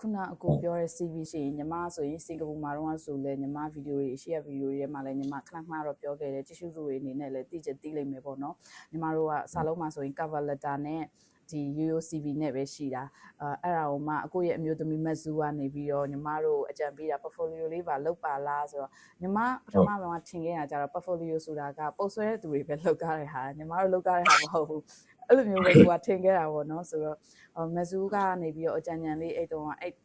ခုနအကိုပြောတဲ့ CV ရှိရင်ညီမဆိုရင်စင်ကာပူမှာတော့ဆိုလဲညီမဗီဒီယိုတွေရှေ့ရဗီဒီယိုတွေမှာလည်းညီမခဏခဏတော့ပြောခဲ့တယ်တ िश ူစုတွေအနေနဲ့လည်းသိချင်သိလိမ့်မယ်ပေါ့နော်ညီမတို့ကစာလုံးမှာဆိုရင် cover letter နဲ့ဒီရိုးရိုး CV နဲ့ပဲရှိတာအဲ့ဒါကိုမှအကိုရဲ့အမျိုးသမီးမက်ဇူကနေပြီးတော့ညီမတို့အကြံပေးတာ portfolio လေးပါလုပ်ပါလားဆိုတော့ညီမပထမဆုံးထင်ခဲ့တာကြတော့ portfolio ဆိုတာကပုတ်ဆွဲတဲ့သူတွေပဲလုပ်ကြတဲ့ဟာညီမတို့လုပ်ကြတဲ့ဟာမဟုတ်ဘူးအဲ့လိုမျိုးပဲကိုကထင်ခဲ့တာပေါ့နော်ဆိုတော့မက်ဇူကနေပြီးတော့အကြံဉာဏ်လေးအဲ့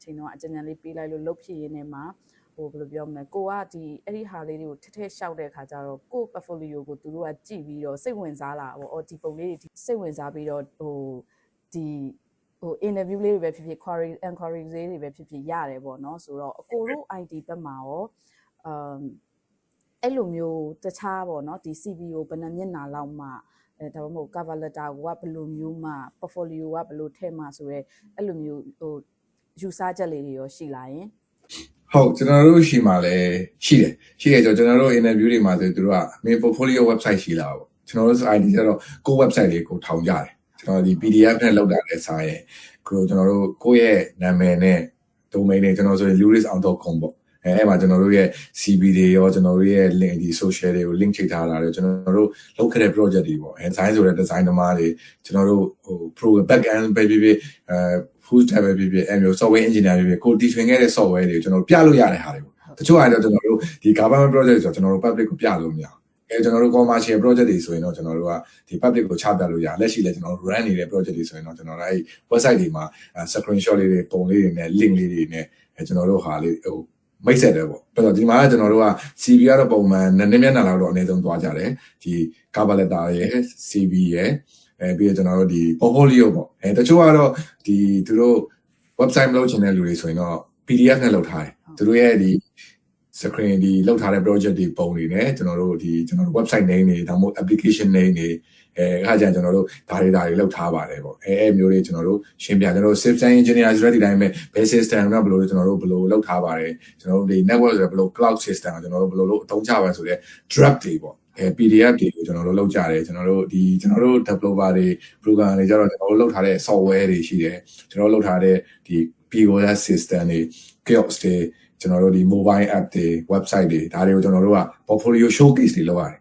ချိန်တော့အကြံဉာဏ်လေးပေးလိုက်လို့လုပ်ဖြစ်ရင်းနဲ့မှာဟိုဘယ်လိုပြောမလဲကိုကဒီအဲ့ဒီဟာလေးတွေကိုထထရှောက်တဲ့ခါကျတော့ကို portfolio ကိုသူတို့ကကြည့်ပြီးတော့စိတ်ဝင်စားလာပေါ့ဒီပုံလေးတွေစိတ်ဝင်စားပြီးတော့ဒီ interview လေးတွေပဲဖြစ်ဖြစ် enquiry လေးတွေပဲဖြစ်ဖြစ်ရတယ်ပေါ့နော်ဆိုတော့အကိုတို့ ID ဘက်မှာရောအဲ့လိုမျိုးတခြားပေါ့နော်ဒီ CV ကိုဘယ်နှမျက်နှာလောက်မှဒါမှမဟုတ် cover letter ကဘယ်လိုမျိုးမှ portfolio ကဘယ်လိုထည့်မှဆိုရဲအဲ့လိုမျိုးယူဆချက်လေးတွေရောရှိလာရင်ဟုတ်ကျွန်တော်တို့ရှိမှလည်းရှိတယ်ကျွန်တော်တို့ interview တွေမှာဆိုသူတို့က main portfolio website ရှိလာပေါ့ကျွန်တော်တို့ ID ကျတော့ကို website လေးကိုထောင်ကြတယ်ကျွန်တော်ဒီ PDF နဲ့လောက်တာလည်းစားရင်ကျွန်တော်တို့ကိုယ့်ရဲ့နာမည်နဲ့ domain နဲ့ကျွန်တော်ဆိုရင် luris.com ပေါ့အဲ့မှာကျွန်တော်တို့ရဲ့ CV တွေရောကျွန်တော်တို့ရဲ့ link ဒီ social တွေကို link ချိတ်ထားတာတွေကျွန်တော်တို့လုပ်ခဲ့တဲ့ project တွေပေါ့design ဆိုတဲ့ design သမားတွေကျွန်တော်တို့program back end ပဲဖြစ်ဖြစ် full stack ပဲဖြစ်ဖြစ်အဲ့မျိုး software engineer ပဲဖြစ်ကိုတီထွင်ခဲ့တဲ့ software တွေကျွန်တော်တို့ပြလို့ရတဲ့ဟာတွေပေါ့တချို့အားတော့ကျွန်တော်တို့ဒီ government project ဆိုတော့ကျွန်တော်တို့ public ကိုပြလို့မရဘူးကျွန်တော်တို့ commercial project တွေဆိုရင်တော့ကျွန်တော်တို့ကဒီ public ကိုချပြလို့ရလက်ရှိလည်းကျွန်တော်တို့ run နေတဲ့ project တွေဆိုရင်တော့ကျွန်တော်တို့အဲ့ website တွေမှာ screenshot လေးတွေပုံလေးတွေနဲ့ link လေးတွေနဲ့ကျွန်တော်တို့ဟာလေးမိတ်ဆက်တယ်ပေါ့အဲ့တော့ဒီမှာကျွန်တော်တို့က CV ကတော့ပုံမှန်2နှစ်မျက်နှာလောက်တော့အနည်းဆုံးသွားကြတယ်ဒီ cover letter ရဲ့ CV ရဲ့ပြီးတော့ကျွန်တော်တို့ဒီ portfolio ပေါ့တချို့ကတော့ဒီသူတို့ website မလုပ်ချင်တဲ့လူတွေဆိုရင်တော့ PDF နဲ့လုပ်ထားတယ်သူတို့ရဲ့ဒီ screen ဒီလုပ်ထားတဲ့ project တွေပုံတွေနဲ့ကျွန်တော်တို့ website name တွေဒါမှမဟုတ် application name တွေအခါကျရင်ကျွန်တော်တို့ဒါတွေလောက်ထားပါတယ်ပေါ့အဲ့မျိုးတွေကျွန်တော်တို့ရှင်းပြကျွန်တော်တို့ system engineer ဆိုတဲ့ဒီတိုင်းပဲ base system ကဘယ်လိုကျွန်တော်တို့ဘယ်လိုလောက်ထားပါတယ်ကျွန်တော်တို့ဒီ network ဆိုတဲ့ဘယ်လို cloud system ကကျွန်တော်တို့ဘယ်လိုလုပ်အသုံးချပါဆိုတဲ့ draft တွေပေါ့PDF တွေကိုကျွန်တော်တို့လုပ်ကြတယ်ကျွန်တော်တို့ developer တွေ program တွေကျတော့ကျွန်တော်တို့လုပ်ထားတဲ့ software တွေရှိတယ်ကျွန်တော်တို့လုပ်ထားတဲ့ဒီ POS system တွေ kiosk တွေကျွန်တော်တို့ဒီ mobile app တွေ website တွေဒါတွေကိုကျွန်တော်တို့က portfolio showcase တွေလုပ်ရတယ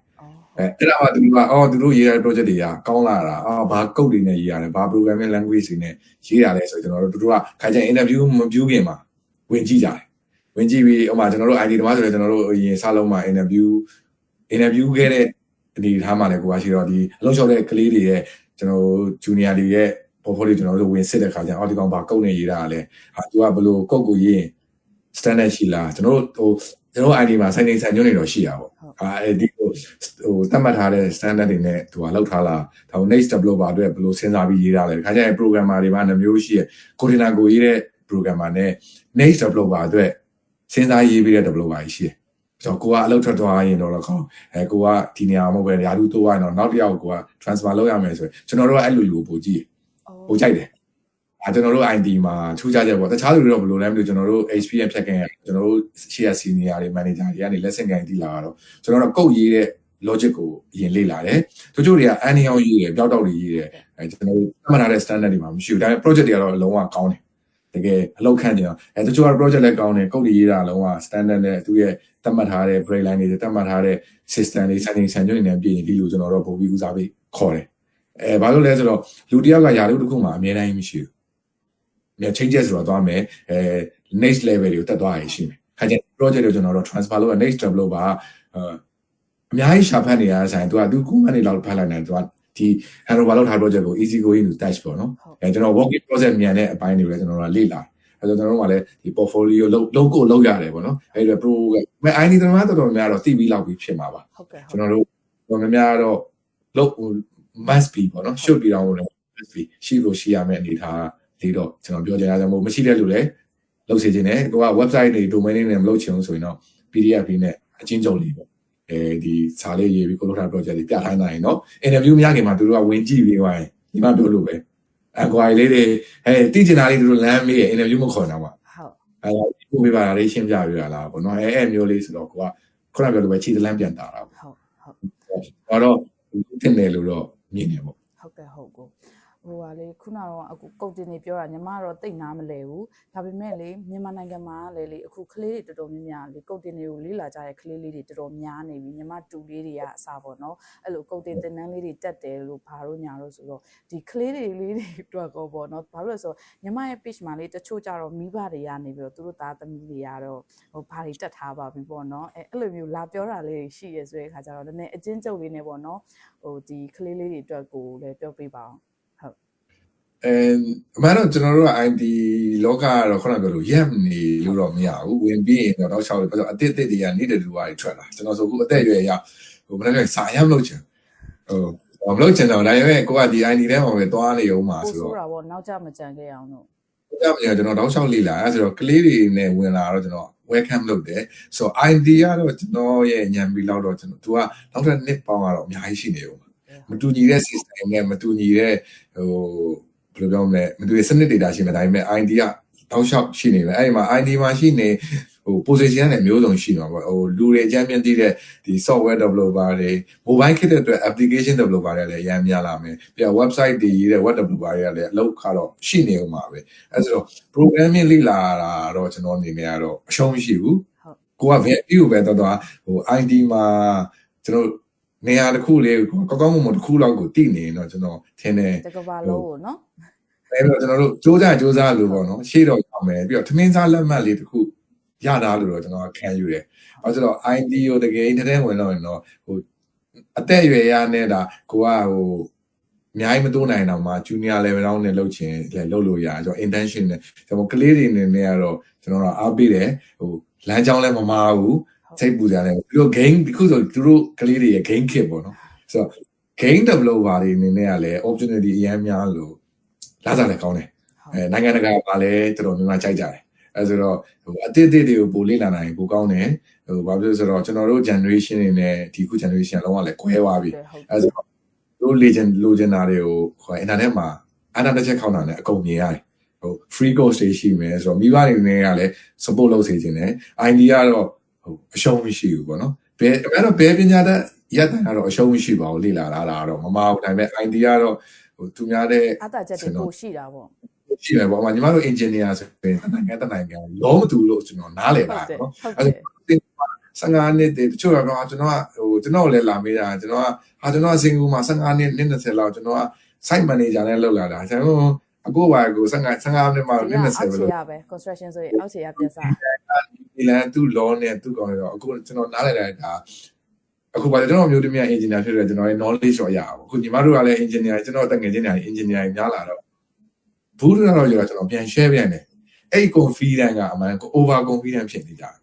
်အဲ့ဒါမှသူကသူတို့ရေးတဲ့ project တွေကကောင်းလာတာဘာ code တွေနဲ့ရေးရတယ်ဘာ programming language တွေနဲ့ရေးရတယ်ဆိုကျွန်တော်တို့ကခိုင်ကြ interview မပြုခင်မှာဝင်ကြည့်ကြတယ်ဝင်ကြည့်ပြီးဥပမာကျွန်တော်တို့ ID တမားဆိုလည်းကျွန်တော်တို့အရင်စလုံးမှာ interview ခဲ့တဲ့အနေထားမှာလည်းကိုပါရှိတော့ဒီအလုံးလျှောက်တဲ့ကလေးတွေရဲ့ကျွန်တော်တို့ junior တွေရဲ့ portfolio ကျွန်တော်တို့ဝင်စစ်တဲ့ခါကျဒီကောင်ဘာ code နဲ့ရေးတာလဲသူကဘယ်လို code ကိုရေးရင် standard ရှိလားကျွန်တော်တို့ ID မှာစိုင်းနေညွှန်းနေတော့ရှိတာပေါ့ဒီသတ်မှတ်ထားတဲ့ standard တွေနဲ့သူကလောက်ထားလားဒါ next developer အတွက်ဘယ်လိုစဉ်းစားပြီးရေးတာလဲဒီခါကျရင် programmer တွေမှာ2မျိုးရှိရ coordinator ကိုရေးတဲ့ programmer နဲ့ next developer အတွက်စဉ်းစားရေးပြီးတဲ့ developer ကြီးရှိတယ်ဆိုတော့ကိုကအလုပ်ထွက်သွားရင်တော့ကောင်းကိုကဒီနေရာမဟုတ်ပဲရာထူးတိုးသွားရင်တော့နောက်တစ်ယောက်ကိုက transfer လုပ်ရမယ်ဆိုရင်ကျွန်တော်တို့ကအဲ့လိုလူကိုပိုကြည့်ပိုကြိုက်တယ်ကျွန်တော်တို့ ID မှာထူးခြားချက်ပေါ့တခြားလူတွေတော့ဘယ်လိုလဲမသိဘူးကျွန်တော်တို့ experience ဖြတ်ခင်ကျွန်တော်တို့ senior တွေ manager တွေကနေ lesson ကိုင်းတီးလာတော့ကျွန်တော်တို့ကုတ်ရေးတဲ့ logic ကိုအရင်လေ့လာတယ်တချို့တွေက anyhow ရေးတယ်ပျောက်တောက်တွေရေးတယ်ကျွန်တော်တို့သတ်မှတ်ထားတဲ့ standard တွေမှာမရှိဘူးဒါပေမဲ့ project တွေကတော့အလုံးဝကောင်းတယ်တကယ်အလောက်ခန့်ကြအောင်တချို့က project လည်းကောင်းတယ်ကုတ်တွေရေးတာအလုံးဝ standard နဲ့သူရဲ့သတ်မှတ်ထားတဲ့ break line တွေသတ်မှတ်ထားတဲ့ system တွေစံချိန်စံညွှန်းတွေနဲ့ပြည်ရင်ဒီလိုကျွန်တော်တို့ပုံပြီးဦးစားပေးခေါ်တယ်ဘာလို့လဲဆိုတော့လူတယောက်ကယာလို့တစ်ခုမှအများတိုင်းမရှိဘူးchanges ဆိုတော့သွားမယ်next level တွေကိုတက်သွားရရှိမယ်ခါကျ project တွေကျွန်တော်တို့ transfer လုပ်ရ next developer အများကြီးရှာဖတ်နေရတဲ့ဆိုင်သူ9မိနစ်လောက်ဖတ်လိုက်နိုင်သူကဒီ handover လုပ်ထား project ကို easy going to touch ပေါ့နော်ကျွန်တော် working process မြန်တဲ့အပိုင်းတွေလည်းကျွန်တော်တို့လေ့လာအဲ့တော့ကျွန်တော်တို့ကလည်းဒီ portfolio လုပ်ရတယ်ပေါ့နော်အဲ့တော့ pro မဲ့ ID တော်တော်များတော့သိပြီးလောက်ပြီးဖြစ်မှာပါဟုတ်ကဲ့ကျွန်တော်တို့တော်များတော့လုပ် must be ပေါ့နော် should be တော့လည်း must be ရှိလို့ရှိရမယ့်အနေထားလေးတော့ကျွန်တော်ပြောချင်တာကြောင့်မရှိတဲ့လူလည်းလုပ်စေချင်တယ်ကိုက website တွေ domain တွေနဲ့မလုပ်ချင်ဘူးဆိုရင်တော့ PDF လေးနဲ့အချင်းချုပ်လေးပေါ့ဒီစာလေးရေးပြီးကိုလုပ်ထား project တွေပြထားနိုင်เนาะ interview မရခင်မှာသူတို့ကဝင်ကြည့်ပြီးသွားရင်ဒီမှာပြောလို့ပဲကွာလေးတွေတိကျတာလေးသူတို့လမ်းမေးရ interview မခေါ်တော့ပါဟုတ်ကိုပြပါတာလေးရှင်းပြပြရလားပေါ့เนาะအဲ့မျိုးလေးဆိုတော့ကိုကခုနပြောလို့ပဲခြေတလန်းပြန်တာတာပေါ့ဟုတ်တော့တင်တယ်လို့တော့မြင်နေပေါ့ဟုတ်ကဲ့ဟုတ်ကို ဟိုပါလေခုနကတော့အခုကုတ်တင်နေပြောတာညီမကတော့တိတ်နားမလဲဘူးဒါပေမဲ့လေမြန်မာနိုင်ငံမှာလည်းလေအခုကလေးတွေတော်တော်များများလေကုတ်တင်တွေကိုလေးလာကြတဲ့ကလေးလေးတွေတော်တော်များနေပြီညီမတူလေးတွေကအစားပေါ့နော်အဲ့လိုကုတ်တင်တင်နန်းလေးတွေတက်တယ်လို့ဘာလို့ညာလို့ဆိုတော့ဒီကလေးတွေလေးတွေအတွက်ကောပေါ့နော်ဘာလို့လဲဆိုတော့ညီမရဲ့ page မှာလေတချို့ကြတော့မိဘတွေကနေပြီးတော့သူတို့သားသမီးတွေကတော့ဟိုဘာတွေတက်ထားပါပြီပေါ့နော်အဲ့လိုမျိုးလာပြောတာလေးရှိရဆိုတဲ့အခါကျတော့နည်းနည်းအချင်းကျုပ်လေးနဲ့ပေါ့နော်ဟိုဒီကလေးလေးတွေအတွက်ကိုလည်းပြောပြပါအောင်အမှန်တော့ကျွန်တော်တို့က IT လောကကတော့ခုနပြောလို့ရက်နေလို့တော့မရဘူးဝင်ပြီးရင်တော့6လို့ပြောတော့အတစ်တွေကနေတဲ့လူတွေထွက်လာကျွန်တော်ဆိုခုအသက်အရွယ်ရဟိုဘယ်လိုလဲစာရမလို့ချင်ဟိုမလို့ချင်တော့ဒါပေမဲ့ကိုကဒီ IT ထဲမှာပဲသွားနေအောင်မှာဆိုတော့ဆိုတာပေါ့နောက်ကျမကြံခဲ့အောင်လို့ကြောက်ရကျွန်တော်တောက်လျှောက်လေ့လာအဲဆိုတော့ကလေးတွေနဲ့ဝင်လာတော့ကျွန်တော် welcome လုပ်တယ်ဆိုတော့ ID ကတော့ကျွန်တော်ရဲ့ညံပြီးလောက်တော့ကျွန်တော် तू ကနောက်ထပ်နှစ်ပေါင်းကတော့အများကြီးရှိနေဦးမတူညီတဲ့ system နဲ့မတူညီတဲ့ဟိုဘယ်လိုပြောမလဲမတူတဲ့စနစ် data ရှိမှာဒါပေမဲ့ ID ကတောက်လျှောက်ရှိနေတယ်အဲ့ဒီမှာ ID မှာရှိနေဟို position နဲ့မျိုးစုံရှိမှာပေါ့ဟိုလူတွေအကြမ်းပြင်းသိတဲ့ဒီ software developer တွေ mobile ခေတ်တဲ့အတွက် application developer တွေလည်းအများများလာမယ်ပြီးတော့ website တွေရေးတဲ့ web developer တွေကလည်းအလုပ်ကတော့ရှိနေဦးမှာပဲအဲဆိုတော့ programming လေ့လာတာတော့ကျွန်တော်အနေနဲ့ကတော့အရှုံးမရှိဘူးကိုက value ပဲတော့ဟို ID မှာကျွန်တော်နေရာတစ်ခုလေးကောင်းကောင်းမွန်မွန်တစ်ခုလောက်ကိုတည်နေတော့ကျွန်တော်ထင်တယ်တကဘာလို့နော်အဲ့တော့ကျွန်တော်တို့စူးစမ်းလို့ပေါ့နော်ရှေ့တော့အောင်မယ်ပြီးတော့ထမင်းစားလက်မှတ်လေးတစ်ခုရတာလို့တော့ကျွန်တော်ခံယူတယ်။အဲဆိုတော့ ID ကိုတကယ်တည်းဝင်လို့ရင်တော့ဟိုအသက်အရွယ်ရနေတာကိုကဟိုအများကြီးမတိုးနိုင်တော့မှ junior level တောင်းနဲ့လုပ်ချင်လည်းလုပ်လို့ရတယ်ကျွန်တော် intention နဲ့ကျွန်တော်ကလေးတွေနေနဲ့ကတော့ကျွန်တော်တော့အားပေးတယ်ဟိုလမ်းကြောင်းလည်းမမားဘူးစိတ်ပူကြတယ်ပြီးတော့ game ဒီခုဆိုသူတို့ကလေးတွေရဲ့ game kit ပေါ့နော်ဆိုတော့ game developer တွေအနေနဲ့ကလည်း opportunity အများများလို့လာစားလည်းကောင်းတယ်နိုင်ငံတကာကလည်းတော်တော်များများကြိုက်ကြတယ်အဲဆိုတော့ဟိုအသစ်တွေကိုပိုလေ့လာနိုင်ပိုကောင်းတယ်ဟိုဘာဖြစ်လို့ဆိုတော့ကျွန်တော်တို့ generation တွေနဲ့ဒီခု generation လုံးဝလည်းကွဲသွားပြီအဲဆိုတော့တို့ legend လိုချင်တာတွေကိုဟို internet မှာအနာတစ်ချက်ခေါင်းတာနဲ့အကုန်မြင်ရတယ်ဟို free course တွေရှိမယ်ဆိုတော့မိဘတွေနဲ့ကလည်း support လုပ်စေချင်တယ် ID ကတော့ဟိုအရှုံးမရှိဘူးပေါ့နော်ဘယ်တော့ဘယ်ပညာတတ်ရက်တန်ကတော့အရှုံးမရှိပါဘူးလေ့လာတာတော့မမဟုတ်ဒါပေမဲ့ ID ကတော့ဟိုသူများတဲ့အတာချက်တွေပိုရှိတာပေါ့ရှိတယ်ပေါ့ညီမတို့ engineer ဆိုရင်တနိုင်ငံလုံးမတူလို့ကျွန်တော်နားလည်ပါတယ်နော်အဲ15နှစ်တချို့ကတော့ကျွန်တော်လည်းလာမေးတာကျွန်တော်ကစင်ကာပူမှာ15နှစ်20လောက်ကျွန်တော်က site manager နဲ့လုပ်လာတာကျွန်တော်အခုပါကို15နှစ်မှ20ပဲလို့ရပဲ construction ဆိုရင်အောက်ခြေရပြစားဒီလန်သူ့ law နဲ့သူ့ကောင်တော့အခုကျွန်တော်နားလည်လိုက်တာအခုပါကျွန်တော်မျိုးတမ engineer ဖြစ်တယ်ကျွန်တော်ရဲ့ knowledge တော့ရအောင်အခုညီမတို့ကလည်း engineer ကျွန်တော်တကယ်ချင်းညာ engineer များလာတော့ဘူးတော့ကျွန်တော်ပြန် share ပြန်တယ်အဲ့ confidence ကအမှန်ကို over confidence ဖြစ်နေကြတယ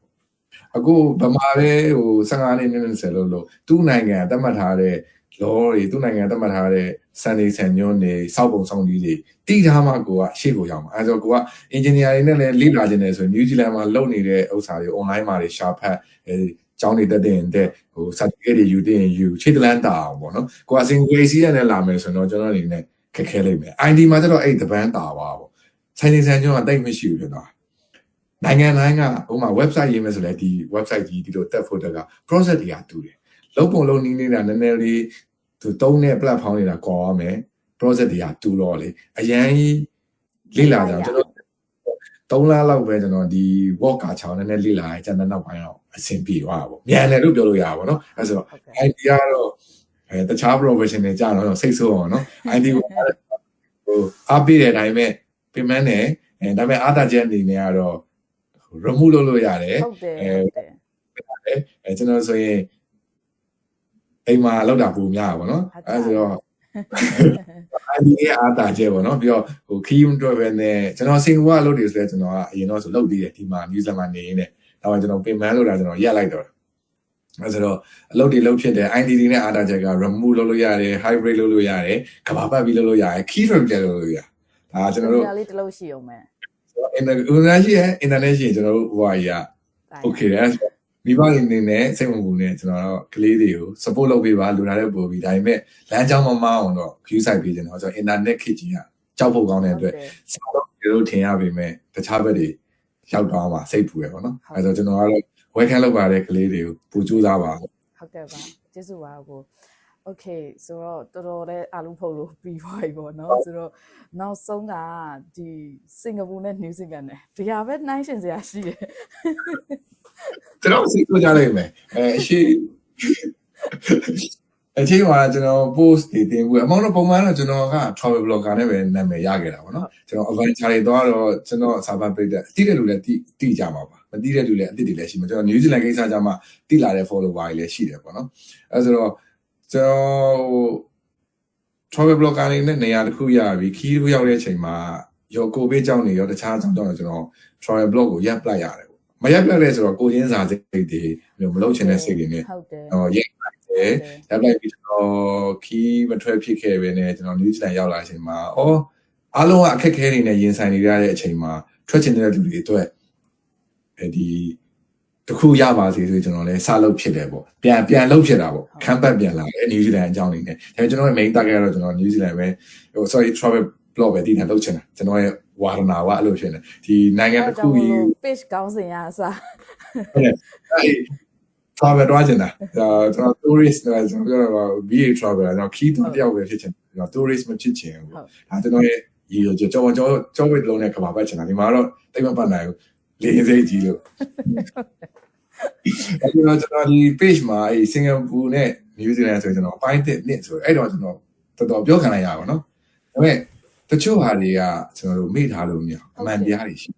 ်အခုဗမာပဲဟို15နှစ်20လို့သူ့နိုင်ငံသတ်မှတ်ထားတဲ့ law တွေသူ့နိုင်ငံသတ်မှတ်ထားတဲ့စံနေစံညွှန်းတွေစောက်ပုံဆောင်ကြီးတွေတိထားမှကိုကရှေ့ကိုရောက်မှာအဲဆိုကိုက engineer တွေနဲ့လည်းလေ့လာခြင်းတယ်ဆိုရင် New Zealand မှာလုပ်နေတဲ့ဥစ္စာတွေ online မှာတွေရှာဖတ်ကျောင်းတွေတက်တဲ့ဟို certificate တွေယူတဲ့ယူခြေတလန်းတာအောင်ပေါ့နော်ကိုက single AC နဲ့လာမယ်ဆိုတော့ကျွန်တော်အနေနဲ့ခက်ခဲလိမ့်မယ် ID မှာကျတော့အဲ့တပန်းတာပါပေါ့ဆိုင်နေစံညွှန်းကတိတ်မရှိဘူးဖြစ်သွားနိုင်ငံတိုင်းကဥပမာ website ရေးမယ်ဆိုလဲဒီ website ကြီးဒီလိုတက်ဖို့တက်က process တွေကတူတယ်လုံးပုံလုံးနည်းနေတာနည်းနည်းလေးသူတုံးတဲ့ platform တွေကကွာရမယ် process တွေကတူတော့လေအရန်လေ့လာကြကျွန်တော်3လလောက်ပဲကျွန်တော်ဒီ work ကချောင်းနည်းနည်းလေ့လာရင်ကျန်တဲ့နောက်ပိုင်းတော့အဆင်ပြေသွားတာပေါ့မြန်တယ်လို့ပြောလို့ရပါဘောเนาะအဲဆိုတော့ ID ကတော့တခြား profession တွေကြာတော့စိတ်ဆိုးအောင်เนาะ ID ကိုဟိုအားပေးတဲ့အတိုင်းပဲပြင်မှန်းတယ်ဒါပေမဲ့အားတာချက်အနေနဲ့ကတော့ remove လုပ်လို့ရတယ်ဟုတ်တယ်ကျွန်တော်ဆိုရင်အိမ်မှာလောက်တာပုံများပါဘောเนาะအဲဆိုတော့ID ရဲ့အားတာချက်ပေါ့เนาะပြီးတော့ဟို key unit ပဲနဲ့ကျွန်တော်စင်ကာပူကလုပ်တယ်ဆိုတော့ကျွန်တော်ကအရင်တော့ဆိုလုပ်သေးတယ်ဒီမှာ New Zealand မှာနေနေဒါမှကျွန်တော်ပြင်မှန်းလို့တာကျွန်တော်ရက်လိုက်တော့အဲဆိုတော့အလုပ်တွေလုပ်ဖြစ်တယ် IDD နဲ့အားတာချက်က remove လုပ်လို့ရတယ် hybrid လုပ်လို့ရတယ်ကဘာပတ်ပြီးလုပ်လို့ရတယ် key trade လုပ်လို့ရတယ်ဒါကျွန်တော်တို့လေးတစ်လုံးရှိအောင်မယ်internet ရှိရင်ကျွန်တော်တို့ဟိုဟာကြီးက okay တယ်မိဘတွေနေနဲ့စိတ်ဝင်ကူနဲ့ကျွန်တော်တို့ကလေးတွေကို support လုပ်ပေးပါလူလာတဲ့ပို့ပြီးဒါပေမဲ့လမ်းကြောင်းမမအောင်တော့ view site ပေးခြင်းတော့ကျွန်တော် internet ခေတ်ကြီးကကြောက်ဖို့ကောင်းတဲ့အတွက်စာတော့တို့ထင်ရပေမဲ့တခြားဘက်တွေရောက်သွားမှာစိတ်ပူရပေါ့နော်အဲဆိုကျွန်တော်ကတော့ welcome လုပ်ပါတဲ့ကလေးတွေကိုပူကြိုးစားပါဟုတ်ကဲ့ပါကျေးဇူးပါကို Okay ဆိုတော့တော်တော်လေးအားလုံးဖုတ်လို့ပြီးသွားပြီပေါ့နော်ဆိုတော့နောက်ဆုံးကဒီစင်ကာပူနဲ့နယူးဇီလန်နဲ့ဒီဟာပဲနှိုင်းရှင်စရာရှိတယ်ကျွန်တော်စိတ်ကြလိုက်မယ်အရှိအချိန်မှာကျွန်တော် post တွေတင်ဘူးအမောင်တော့ပုံမှန်တော့ကျွန်တော်က travel blogger နဲ့ပဲနာမည်ရခဲ့တာပေါ့နော်ကျွန်တော် adventure တွေသွားတော့ကျွန်တော်စာဖတ်ပြတဲ့တိတဲ့လူလည်းတိကြမှာပါမတိတဲ့လူလည်းအတိတွေလည်းရှိမှာကျွန်တော် New Zealand ကိစ္စကြမှာတိလာတဲ့ follower တွေလည်းရှိတယ်ပေါ့နော်အဲဆိုတော့ကျွန်တော် travel blogger တွေနဲ့နေရာတစ်ခုရပြီခီးတစ်ခုရောက်တဲ့အချိန်မှာရောကိုဘေးကြောင်းနေရောတခြားကြောင်းတော့ကျွန်တော် travel blog ကိုရပ်ပလိုက်ရတယ်ပေါ့မရပ်ပလိုက်လဲဆိုတော့ကိုချင်းစာစိတ်တွေမလုပ်ချင်တဲ့စိတ်တွေနဲ့ဟုတ်တယ်ရပ်ရပ်လိုက်ပြီးတော့ခီးမထွက်ဖြစ်ခဲ့ပဲနဲ့ကျွန်တော် New Zealand ရောက်လာတဲ့အချိန်မှာအားလုံးကအခက်အခဲတွေနဲ့ရင်ဆိုင်နေရတဲ့အချိန်မှာထွက်ချင်တဲ့လူတွေအတွက်ဒီတခုရပါစေဆိုကျွန်တော်လည်းစလုပ်ဖြစ်တယ်ပေါ့ပြန်လုပ်ဖြစ်တာပေါ့ခမ်းပတ်ပြန်လာတယ် New Zealand အကြောင်းနေနဲ့ဒါကျွန်တော်ရဲ့ main target ကတော့ကျွန်တော် New Zealand ပဲsorry travel blog ပဲတည်နေလုပ်ချင်တာကျွန်တော်ရဲ့ဝါရနာဝအဲ့လိုဖြစ်နေဒီနိုင်ငံတစ်ခုကြီး page ကောင်းစင်ရအစားဟုတ်တယ်travel တွားချင်တာကျွန်တော် tourist နဲ့ကျွန်တော်ပြော BA travel ကျွန်တော်ခီးသွားတယောက်ပဲဖြစ်ချင်ကျွန်တော် tourist မဖြစ်ချင်ဘူးဒါကျွန်တော်ရဲ့ရည်ရွယ်ချက်ကြောဝိတ်လုံးနဲ့ကဘာပတ်ချင်တာဒီမှာတော့တိတ်မပတ်နိုင်ဘူးလေစိတ်ကြီးလို့ကျွန်တော်ဒီ page မှာစင်ကာပူနဲ့ New Zealand ဆိုကျွန်တော်အပိုင်းတစ်နှစ်ဆိုအဲ့တော့ကျွန်တော်တော်တော်ပြောခံလိုက်ရပါတော့ဒါပေမဲ့တချို့ဟာတွေကကျွန်တော်တို့မေ့ထားလို့မရအမှန်တရားတွေရှိ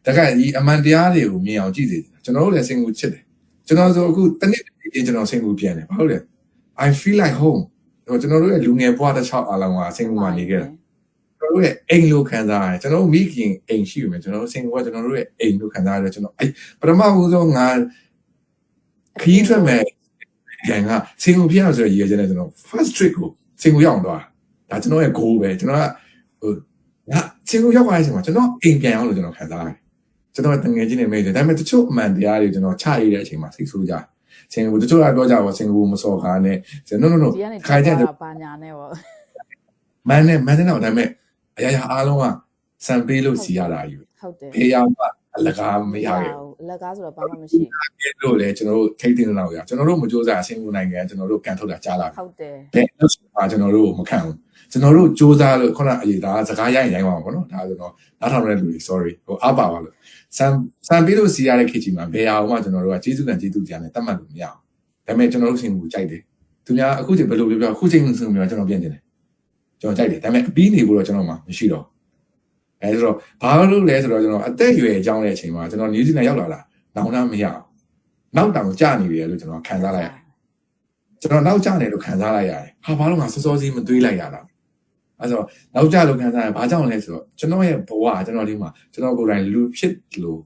တခါဒီအမှန်တရားတွေကိုမြင်အောင်ကြည့်စေကျွန်တော်တို့လည်းစင်ကာပူချစ်တယ်ကျွန်တော်ဆိုအခုတစ်နှစ်ပြင်ကျွန်တော်စင်ကာပူပြန်တယ်ဘာလို့လဲ I feel like home ကျွန်တော်တို့ရဲ့လူငယ်ဘဝတစ်ချောင်းအလုံးကစင်ကာပူမှာနေခဲ့တယ်ကျွန်တော်တို့ရဲ့အိမ်လိုခံစားရတယ်ကျွန်တော်တို့မိခင်အိမ်ရှိပြီကျွန်တော်တို့စင်ကာပူကကျွန်တော်တို့ရဲ့အိမ်လိုခံစားရတယ်ကျွန်တော်ပထမဆုံးငါခီးထွက်မယ်ခင်ကစင်ကာပူပြန်လို့ဆိုရည်ရတဲ့ကျွန်တော် first trip ကိုစင်ကာပူရောက်သွားဒါကျွန်တော်ရဲ့ goal ပဲကျွန်တော်ကငါစင်ကာပူရောက်သွားတဲ့အချိန်မှာကျွန်တော်အိမ်ပြန်အောင်လို့ကျွန်တော်ခံစားရတယ်ကျွန်တော်တငယ်ချင်းတွေမိတယ်ဒါပေမဲ့တချို့အမှန်တရားတွေကျွန်တော်ချရတဲ့အချိန်မှာစိတ်ဆိုးကြစင်ကာပူတချို့ကပြောကြပါစင်ကာပူမစော်ကားနဲ့ no ခိုင်ကြတယ်ပါညာနဲ့ပေါ့မန်နဲ့တော့ဒါပေမဲ့အရာအားလုံးကစံပေးလို့စီရတာယူဟုတ်တယ်ဘေးရောက်အလကားမရခဲ့ဘူးအလကားဆိုတော့ဘာမှမရှိဘူးလို့လေကျွန်တော်တို့ထိတ်တင်လောက်ရကျွန်တော်တို့မကြိုးစားစင်ကာပူနိုင်ငံကျွန်တော်တို့ကန်ထုတ်တာကြားလာဟုတ်တယ်ဘယ်လို့ဆိုတာကျွန်တော်တို့မခံဘူးကျွန်တော်တို့ကြိုးစားလို့ခုနအရေးဒါစကားရိုင်းပါပေါ့နော်ဒါဆိုတော့နားထောင်တဲ့လူတွေ sorry အားပါပါလို့စံပေးလို့စီရတဲ့ခေတ်ကြီးမှာဘယ်အောင်မှကျွန်တော်တို့ကကျေးဇူးခံကျေးဇူးကြားနဲ့တတ်မှတ်လို့မရအောင်ဒါပေမဲ့ကျွန်တော်တို့စင်ကာပူကြိုက်တယ်သူများအခုချိန်ဘယ်လိုပြောအခုချိန်စင်ကာပူကျွန်တော်ပြင်နေတယ်ကျွန်တော်ကြိုက်တယ်ဒါပေမဲ့ပြီးနေဖို့တော့ကျွန်တော်မှမရှိတော့အဲဆိုတော့ဘာလို့လဲဆိုတော့ကျွန်တော်အသက်အရွယ်အကြောင်းတဲ့အချိန်မှာကျွန်တော် New Zealand ရောက်လာတာနောက်မရအောင်နောက်တောင်ကြာနေတယ်လို့ကျွန်တော်ခံစားလိုက်ရတယ်ကျွန်တော်နောက်ကြာနေလို့ခံစားလိုက်ရတယ်ဟာဘာလို့ငါစောစီးမသွေးလိုက်ရတာအဲဆိုတော့နောက်ကြာလို့ခံစားရဘာကြောင့်လဲဆိုတော့ကျွန်တော်ရဲ့ဘဝကျွန်တော်ဒီမှာကျွန်တော်ကိုယ်တိုင်လူဖြစ်လို့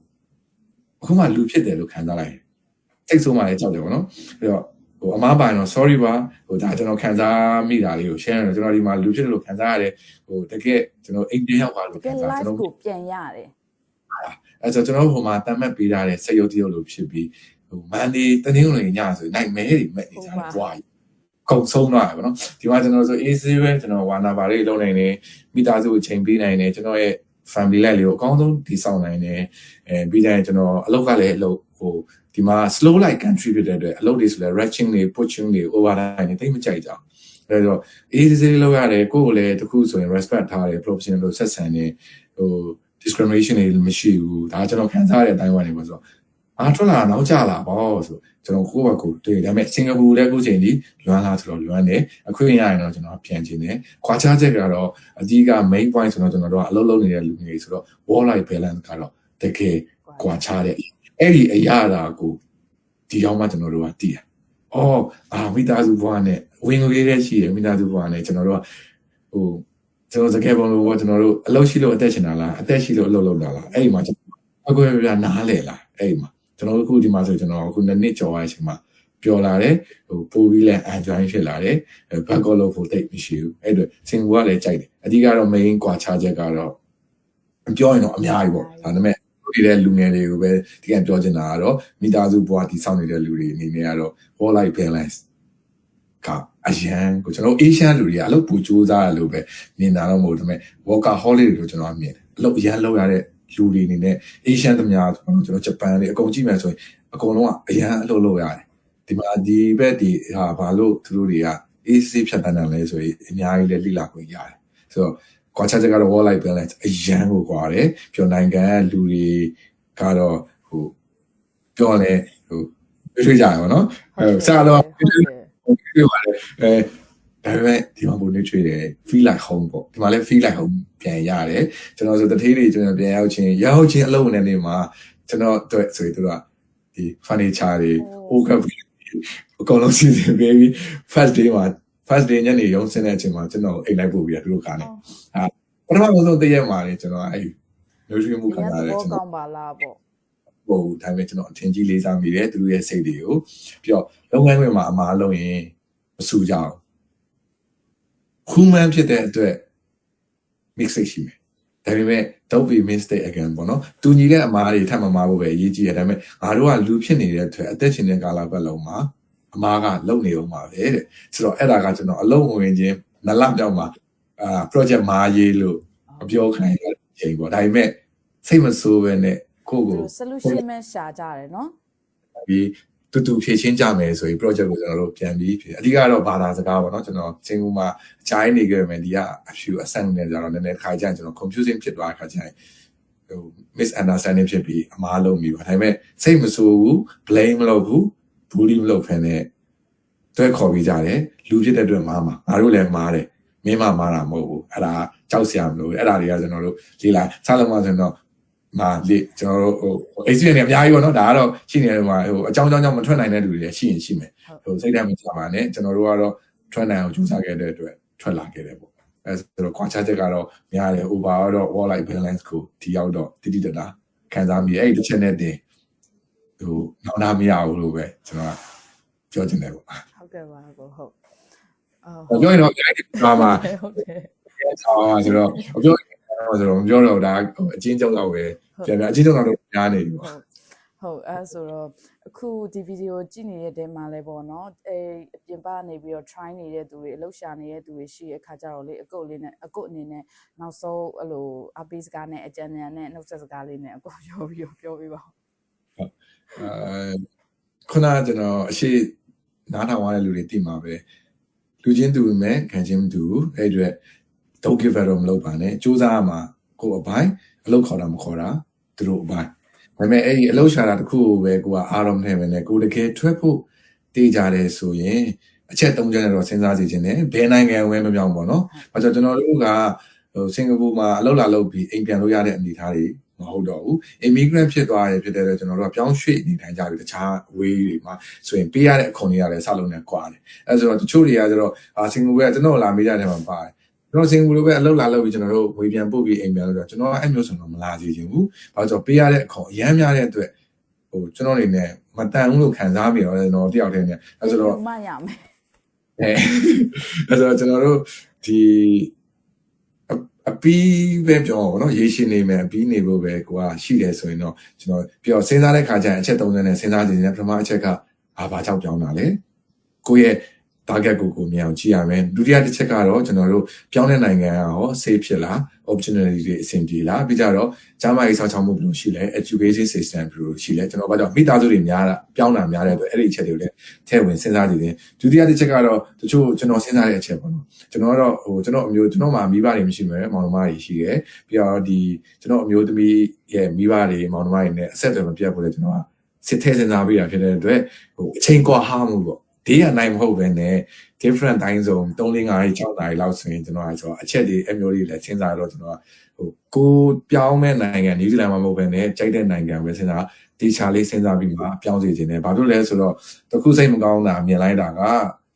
အခုမှလူဖြစ်တယ်လို့ခံစားလိုက်တယ်စိတ်ဆိုးမှလည်းကြောက်တယ်ပေါ့နော်ပြီးတော့အမားပိုင်တော့ sorry ပါဒါကျွန်တော်ခံစားမိတာလေးကို share ရတယ်ကျွန်တော်ဒီမှာလူဖြစ်တယ်လို့ခံစားရတယ်တကယ်ကျွန်တော်အိမ်ပြန်ရောက်ပါလို့ခံစားကျွန်တော်ကိုပြန်ရတယ်အဲဆိုကျွန်တော်ဟိုမှာတတ်မှတ်ပေးထားတဲ့စက်ရုပ်တရုပ်လို့ဖြစ်ပြီးမန်ဒီတနင်္ဂနွေညဆိုနိုင်မဲတွေမဲ့နေကြတယ်ဘွားကြီးကုန်ဆုံးတော့ပေါ့နော်ဒီမှာကျွန်တော်ဆို AC ပဲကျွန်တော်ဝါနာပါလေးလုံးနိုင်နေမိသားစုကိုချိန်ပေးနိုင်နေကျွန်တော်ရဲ့ family life လေးကိုအကောင်းဆုံးတည်ဆောက်နိုင်နေပြီးတိုင်းကျွန်တော်အလုပ်ကလည်းအလုပ်ဒီမှာ slow like country ဖြစ်တဲ့အတွက်အလုပ်တွေဆိုလဲ ratching တွေ pushing တွေ overtime တွေတိတ်မကြိုက်ကြအောင်အဲဆို AC လောက်ရတယ်ကိုယ့်ကိုလည်းတခုဆိုရင် respect ထားတယ် professional လို့ဆက်ဆံနေdiscrimination တွေမရှိဘူးဒါကျွန်တော်ခံစားရတဲ့အတိုင်းဝိုင်းနေပါဆိုတော့ထွက်လာနောက်ကျလာပေါ့ဆိုကျွန်တော်ကိုယ့်ဘက်ကိုတွေ့ဒါပေမဲ့စင်ကာပူလည်းအခုချိန်ဒီလွမ်းလာဆိုတော့လွမ်းတယ်အခွင့်အရေးရရင်တော့ကျွန်တော်ပြန်ချင်တယ်ခွာခြားချက်ကတော့အကြီးက main point ဆိုတော့ကျွန်တော်တို့ကအလုပ်လုပ်နေတဲ့လူတွေဆိုတော့ work life balance ကတော့တကယ်ခွာခြားတဲ့အဲ့ဒီအရာတာကိုဒီရောက်မှကျွန်တော်တို့ကတည်တယ်မိသားစုဘဝနဲ့ဝင်ငွေလေးရှိတယ်မိသားစုဘဝနဲ့ကျွန်တော်တို့ကကျွန်တော်စကားပုံလို့ကျွန်တော်တို့အလုပ်ရှိလို့အသက်ရှင်တာလားအသက်ရှိလို့အလုပ်လုပ်တာလားအဲ့ဒီမှာကျွန်တော်အခုပြနားလေလားအဲ့ဒီမှာကျွန်တော်တို့အခုဒီမှာဆိုကျွန်တော်အခုနှစ်ကြော်ရတဲ့အချိန်မှာပျော်လာတယ်ပို့ပြီးလဲ enjoy ဖြစ်လာတယ်ဘက်ကောလို့ဖို့တိတ်မရှိဘူးအဲ့အတွက်စင်ကာပူကလည်းကြိုက်တယ်အဓိကတော့ main ကွာခြားချက်ကတော့ပြောရင်တော့အများကြီးပေါ့ဒါပေမဲ့ဒီလူငယ်တွေကိုပဲဒီကပြောချင်တာကတော့မိသားစုဘဝတည်ဆောက်နေတဲ့လူတွေအနေနဲ့ကတော့ work life balance ကအရန်ကိုကျွန်တော် Asian လူတွေကအလုပ်ပူကြိုးစားရလို့ပဲမြင်တာတော့မဟုတ်ဘူးဒါပေမဲ့ workaholic တွေလို့ကျွန်တော်မြင်တယ်အလုပ်အရန်လုပ်ရတဲ့လူတွေအနေနဲ့ Asian သမားကျွန်တော်ဂျပန်တွေအကုန်ကြည့်မယ်ဆိုရင်အကုန်လုံးကအရန်အလုပ်လုပ်ရတယ်ဒီမှာဒီဘက်ဒီဘာလို့သူတို့တွေက AC ဖြတ်တန်းတယ်လဲဆိုရင်အများကြီးလည်းလိလာခွင့်ရတယ်ဆိုတော့ကွာခြားချက်ကတော့ wall life balance အရန်ကိုကွာတယ်ပြောနိုင်ငံလူတွေကတော့ဟိုပြောလဲဟိုတွေ့ကြရပါတော့စားတော့တွေ့ပါတယ်ဒါပေမဲ့ဒီမှာပုံနေတွေ့တယ် feel like home ပေါ့ဒီမှာလည်း feel like home ပြန်ရတယ်ကျွန်တော်ဆိုတထေးတွေကျွန်တော်ပြန်ရောက်ချင်းအလုပ်နဲ့နေမှာကျွန်တော်တို့ဆိုရင်တို့ကဒီ furniture တွေ overcup အကုန်လုံးစီစဉ်ပေးပြီး first day ညနေရုံးဆင်းတဲ့အချိန်မှာကျွန်တော်အိမ်လိုက်ပို့ပြီးသူတို့ကားနဲ့ပထမဆုံးတည့်ရက်မှာလေကျွန်တော်အဲ့မျိုးရွှေမှုခံရတယ်ကျွန်တော်ကောင်းပါလားပေါ့ဟုတ်ဒါပေမဲ့ကျွန်တော်အထင်ကြီးလေးစားမိတယ်သူတို့ရဲ့စိတ်တွေကိုပြီးတော့လုပ်ငန်းခွင်မှာအမှားလုံးရင်မဆူကြအောင်human ဖြစ်တဲ့အတွက် mistake ရှိမယ်ဒါပေမဲ့ don't be mistake again ပေါ့နော်တူညီတဲ့အမှားတွေထပ်မမှားဖို့ပဲအရေးကြီးတယ်ဒါပေမဲ့ငါတို့ကလူဖြစ်နေတဲ့အတွက်အသက်ရှင်တဲ့ကာလပတ်လုံးမှာအမှားကလုံနေအောင်ပါပဲတဲ့ဆိုတော့အဲ့ဒါကကျွန်တော်အလုံးဝင်ခြင်းနလပြောက်မှာproject မာရေးလို့မပြောခိုင်းတဲ့အချိန်ပေါ့ဒါပေမဲ့စိတ်မဆိုးပဲနဲ့ကိုယ့်ကို solution မဲ့ရှာကြတယ်နော်ဒီတူဖြည့်ချင်းကြမယ်ဆိုရင် project ကိုကျွန်တော်တို့ပြန်ပြီးအဓိကတော့ဘာသာစကားပေါ့နော်ကျွန်တော်စင်ကူမှာအချိုင်းနေကြမယ်ဒီကအဖြူအဆန့်နေကြတော့နည်းနည်းခါကြကျွန်တော် confusing ဖြစ်သွားခါကြရင်ဟို misunderstanding ဖြစ်ပြီးအမှားလုံးပြီးပါဒါပေမဲ့စိတ်မဆိုးဘူး blame မလုပ်ဘူး bully မလုပ်ဖ ೇನೆ တွဲခေါ်ပြီးကြတယ်လူဖြစ်တဲ့အတွက်မားမှာငါတို့လည်းမားတယ်မင်းမမားတာမဟုတ်ဘူးအဲ့ဒါကြောက်စရာမလိုအဲ့ဒါတွေကကျွန်တော်တို့လေးလာစားလုံးမှဆိုတော့မာလေကျွန်တော်တို့ဟို experience တွေအများကြီးပေါ့နော်ဒါကတော့ရှိနေတယ်မှာဟိုအကြောင်းမထွက်နိုင်တဲ့လူတွေလည်းရှိရင်ရှိမယ်ဟိုစိတ်ဓာတ်မကြပါနဲ့ကျွန်တော်တို့ကတော့ထွက်နိုင်အောင်ကြိုးစားခဲ့တဲ့အတွက်ထွက်လာခဲ့တယ်ပေါ့အဲဆိုတော့ကွာခြားချက်ကတော့များတယ် over တော့ wall life balance ကိုဒီရောက်တော့တိတတာခံစားမိအဲ့ဒီတစ်ချက်နဲ့တင်ဟိုနောက်နာမရဘူးလို့ပဲကျွန်တော်ပြောချင်တယ်ပေါ့ဟုတ်ကဲ့ပါကိုဟုတ်ပြောရင်တော့ဒါမှဟုတ်တယ်ဆိုတော့ပြောတော့ဒါအချင်းချုပ်တော့ပဲပြန်အချင်းချုပ်တော့များနေပြီပေါ့ဟုတ်အဲဆိုတော့အခုဒီဗီဒီယိုကြည့်နေတဲ့တဲမှာလဲပေါ့နော်အဲအပြင်ပနေပြီးတော့ try နေတဲ့သူတွေအလုပ်ရှာနေတဲ့သူတွေရှိတဲ့အခါကျတော့လေအကုတ်အနေနဲ့နောက်ဆုံးအဲ့လိုအပေးစကားနဲ့အကြံဉာဏ်နဲ့နှုတ်ဆက်စကားလေးနဲ့အကုန်ပြောပေးပါခုနကကျွန်တော်အရှိနားထောင်ရတဲ့လူတွေသိမှာပဲလူချင်းတူမဲ့ခံချင်းမတူအဲ့အတွက်don't give up မလုပ်ပါနဲ့စူးစမ်းမှာကိုယ်အပိုင်းအလုပ်ခေါ်တာမခေါ်တာသူတို့အပိုင်းဒါပေမဲ့အဲ့ဒီအလုပ်ရှာတာတခုကိုပဲကိုကအားလုံးနဲ့ပဲနဲ့ကိုတကယ်ထွက်ဖို့တေးကြတယ်ဆိုရင်အချက်၃ချက်နဲ့တော့စဉ်းစားစီခြင်းနဲ့ဘယ်နိုင်ငံဝင်မပြောင်းပေါ့နော်။ဘာကြောင့်ကျွန်တော်တို့ကဟိုစင်ကာပူမှာအလုပ်လာလုပ်ပြီးအိမ်ပြန်လို့ရတဲ့အနေအထားတွေမဟုတ်တော့ဘူး။ immigrant ဖြစ်သွားတယ်ဖြစ်တဲ့အတွက်ကျွန်တော်တို့ကပြောင်းရွှေ့နေထိုင်ကြပြီးတခြား way တွေမှာဆိုရင်ပေးရတဲ့အခွန်တွေကလည်းစလုံးနဲ့ကွာတယ်။အဲဆိုတော့တချို့တွေကကျတော့စင်ကာပူကကျွန်တော်လာမေးကြတယ်မှာပါတယ်။ကျွန်တော်စင်ကာပူလိုပဲအလုပ်လာလုပ်ပြီးကျွန်တော်တို့ဝေပြန်ပို့ပြီးအိမ်ပြန်လို့ကျွန်တော်အဲ့မျိုးဆိုတော့မလာစီခြင်းဘူး။ဘာကြောင့်ပေးရတဲ့အခွန်အများများတဲ့အတွက်ဟိုကျွန်တော်နေနဲ့မတန်ဘူးလို့ခံစားမိတော့ကျွန်တော်တယောက်တည်းနဲ့အဲဆိုတော့မှတ်ရမယ်အဲဆိုတော့ကျွန်တော်တို့ဒီအပီးပဲပြောပါတော့ရေရှည်နေမယ်အပီးနေဖို့ပဲကိုကရှိတယ်ဆိုရင်တော့ကျွန်တော်ပြောစဉ်းစားတဲ့ခါကျရင်အချက်30နဲ့စဉ်းစားကြည့်ရင်ပထမအချက်ကဘာကြောင့်ပြောင်းတာလဲကိုရဲ့ target ကိုမြင်အောင်ကြည့်ရမယ်ဒုတိယတစ်ချက်ကတော့ကျွန်တော်တို့ပြောင်းတဲ့နိုင်ငံကရော safe ဖြစ်လား opportunity တွေအဆင်ပြေလားပြီးကြတော့ကျန်းမာရေးစောင့်ရှောက်မှုဘယ်လိုရှိလဲ education system ဘယ်လိုရှိလဲကျွန်တော်ဘာကြောင့်မိသားစုတွေများတာပြောင်းတာများတဲ့အတွက်အဲ့ဒီအချက်တွေကိုလည်းထည့်ဝင်စဉ်းစားကြည့်တယ်ဒုတိယတစ်ချက်ကတော့တချို့ကျွန်တော်စဉ်းစားတဲ့အချက်ပေါ့နော်ကျွန်တော်ကတော့ကျွန်တော်အမျိုးကျွန်တော်မှာမိဘတွေမရှိမယ်မောင်နှမတွေရှိတယ်ပြီးတော့ဒီကျွန်တော်အမျိုးသမီးရဲ့မိဘတွေမောင်နှမတွေနဲ့အဆက်အသွယ်မပြတ်ဘူးလေကျွန်တော်ကစစ်ထဲစဉ်းစားပြီးတာဖြစ်တဲ့အတွက်အချိန်ကွာဟမှုပေါ့ဒီကနိုင်မဟုတ်ပဲနဲ့ different time zone 3 4 5 6နာရီလောက်ဆိုရင်ကျွန်တော်ကဆိုအချက်တွေအမျိုးတွေလည်းစဉ်းစားတော့ကျွန်တော်ကကိုပြောင်းမဲ့နိုင်ငံနယူးဇီလန်မှာမဟုတ်ပဲနဲ့ကြိုက်တဲ့နိုင်ငံပဲစဉ်းစားတီချာလေးစဉ်းစားပြီးမှပြောင်းစီခြင်းနဲ့ဘာလို့လဲဆိုတော့တခုစိတ်မကောင်းတာမြင်လိုက်တာက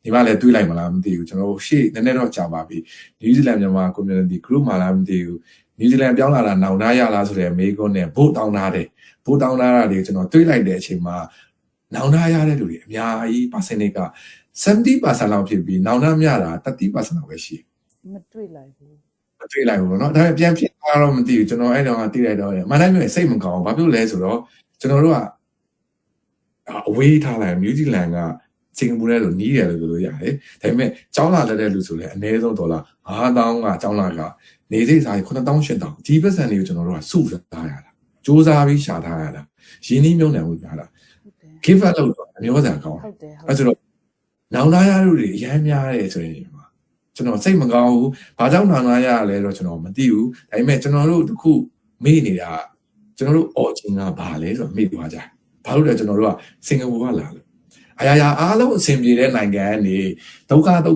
ဒီမှာလည်းတွေးလိုက်မလားမသိဘူးကျွန်တော်ရှေ့နည်းနည်းတော့ကြာပါပြီနယူးဇီလန်မြန်မာ community group မှာလားမသိဘူးနယူးဇီလန်ပြောင်းလာတာနောင်တရလားဆိုတဲ့မေးခွန်းနဲ့ဗို့တောင်းထားတယ်ဗို့တောင်းထားတာတွေကျွန်တော်တွေးလိုက်တဲ့အချိန်မှာနောင်တရတဲ့လူတွေအများကြီး percentage က70% လောက်ဖြစ်ပြီးနောင်တမြတာ30% လောက်ပဲရှိမတွေးလိုက်ဘူးเนาะဒါပေမဲ့ပြန်ဖြစ်သွားတော့မသိဘူးကျွန်တော်အဲ့တော့သိလိုက်တော့မနိုင်မျိုးစိတ်မကောင်းဘာဖြစ်လို့လဲဆိုတော့ကျွန်တော်တို့ကအဝေးထားလိုက်နယူးဇီလန်ကစင်ကာပူနဲ့ဆိုနီးတယ်လို့ပြောလို့ရတယ်ဒါပေမဲ့ကျောင်းလာတဲ့လူဆိုလဲအနည်းဆုံးဒေါ်လာ5000ကကျောင်းလာကနေစိတ်စား9000 8000ဒီပတ်စံတွေကိုကျွန်တော်တို့ကစုထားရတာစူးစမ်းပြီးရှာထားရတာရင်းနှီးမြုံနှံမှုများတာ give up လုပ်တော့အမျိုးစံကောင်းဟုတ်တယ်အဲ့ဆိုတော့ နောင်တရတို့တွေအများများတယ်ဆိုရင်ကျွန်တော်စိတ်မကောင်းဘူးဘာကြောင့်နောင်တရရလဲတော့ကျွန်တော်မသိဘူးဒါပေမဲ့ကျွန်တော်တို့တခုမေ့နေတာကျွန်တော်တို့ origin ကဘာလဲဆိုတော့မေ့သွားကြဘာလို့လဲကျွန်တော်တို့ကစင်ကာပူကလာလို့အရာအားလုံးအဆင်ပြေတဲ့နိုင်ငံကနေဒုက္ခတွေ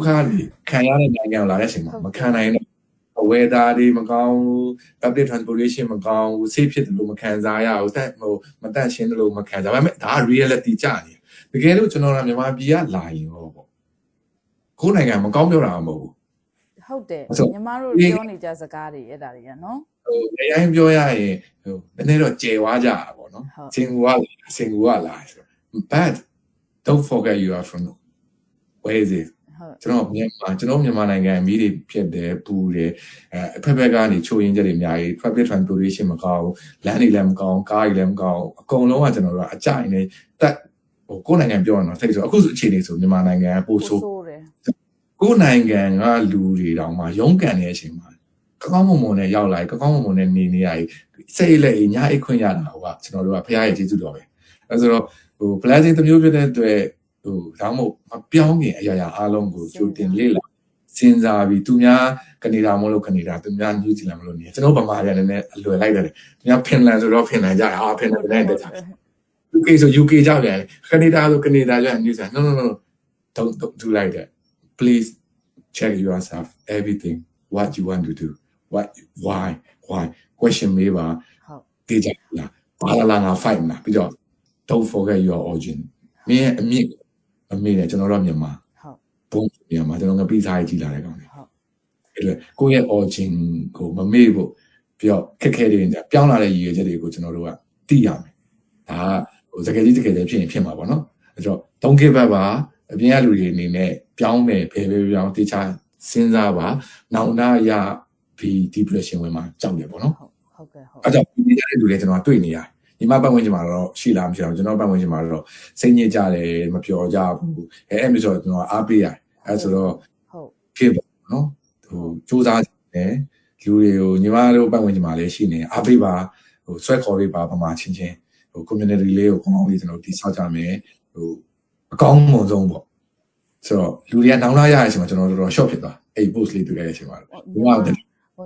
ခံရတဲ့နိုင်ငံကိုလာတဲ့အချိန်မှာမခံနိုင်တော့ weather တွေမကောင်းဘူး public transportation မကောင်းဘူး safe ဖြစ်တယ်လို့မခံစားရဘူးမတန့်ရှင်းတယ်လို့မခံစားဒါပေမဲ့ဒါက reality ကြနေတကယ်လို့ကျွန်တော်ကမြန်မာပြည်ကလာရင်ပေါ့ကိုယ်နိုင်ငံမကောင်းပြောတာမဟုတ်ဘူးဟုတ်တယ်ညီမတို့ပြောနေကြစကားတွေအဲ့ဒါတွေကနော်ရိုင်းပြောရရင်နည်းနည်းတော့ကျေွားကြတာပေါ့နော်စင်ကူကလာဆို but don't forget you are from where is it ကျွန်တော်မြန်မာနိုင်ငံမိတွေဖြစ်တယ်ပူတယ်အဖက်ဖက်ကနေချိုးရင်းချက်တွေအများကြီး public transportation မကောင်းလမ်းတွေလည်းမကောင်းကားတွေလည်းမကောင်းအကုန်လုံးကကျွန်တော်တို့ကအကြိုက်နေတက်ကိုယ်နိုင်ငံပြောရအောင်စိတ်ဆိုအခုအခြေအနေဆိုမြန်မာနိုင်ငံကပိုဆိုးတယ်ကိုယ်နိုင်ငံကလူတွေတောင်မှရုန်းကန်နေတဲ့အချိန်မှာကောင်းမွန်နဲ့ရောက်လာကောင်းမွန်နဲ့နေရည်စိတ်လက်ညအိတ်ခွင့်ရတာကကျွန်တော်တို့ကဖရားရဲ့ကျေးဇူးတော်ပဲအဲဆိုတော့blessing တစ်မျိုးဖြစ်တဲ့အတွက်ဒါမှမဟုတ်မပြောင်းခင်အရာအားလုံးကိုကြိုတင်လေ့လာစဉ်းစားပြီးသူများကနေဒါမလို့ကနေဒါသူများ New Zealand မလို့နေကျွန်တော်ဗမာတွေလည်းနည်းနည်းအလွယ်လိုက်တယ်သူများ Finland ဆိုတော့ Finland ကြFinland နဲ့တက်တာ UK ဆို UK ကြပြန်ကနေဒါဆိုကနေဒါကြ New Zealand no don't do like that please check yourself everything what you want to do why question မေးပါတေးကြလားဘာလာငါ fight မှာပြီးတော့ don't forget your origin မင်းအမေနဲ့ကျွန်တော်တို့မြန်မာဟုတ်ဘုံမြန်မာကျွန်တော်ငပိစားကြီးလာတဲ့ကောင်တွေဟုတ်အဲ့လိုကိုယ့်ရဲ့ origin ကိုမမေ့ဖို့ပြီးတော့ခက်ခဲတွေပြောင်းလာတဲ့ရည်ရွယ်ချက်တွေကိုကျွန်တော်တို့ကသိရမယ်ဒါကစကားကြီးတကယ်လည်းဖြစ်ရင်ဖြစ်မှာပေါ့နော်အဲ့တော့ don't give up ပါအပြင်ကလူတွေအနေနဲ့ပြောင်းမယ်ဘယ်ပြောင်းတခြားစဉ်းစားပါနောင်တရပြီး depression ဝင်မှာကြောက်တယ်ပေါ့နော်ဟုတ်ကဲ့ဟုတ်အဲ့ကြောင့်ဒီကြတဲ့လူတွေကျွန်တော်တွေ့နေရတယ်ညီမပတ်ဝန်းကျင်မှာတော့ရှိလားမရှိတော့ကျွန်တော်ပတ်ဝန်းကျင်မှာတော့စိတ်ညစ်ကြတယ်မပျော်ကြဘူးအဲ့မျိုးဆိုတော့ကျွန်တော်အားပေးရတယ်အဲ့ဆိုတော့ဟုတ်ဖြစ်ပါနော်စူးစမ်းတယ်လူတွေကိုညီမတို့ပတ်ဝန်းကျင်မှာလည်းရှိနေအားပေးပါဆွဲခေါ်ပေးပါပမာချင်း community လေးကိုကောင်းကောင်းလေးကျွန်တော်တည်ဆောက်ကြမယ်အကောင်းမွန်ဆုံးပေါ့ဆိုတော့လူတွေကနောင်လာရတဲ့အချိန်မှာကျွန်တော်တို့ short ဖြစ်သွားအဲ့ post လေးတွေ့တဲ့အချိန်မှာညီမ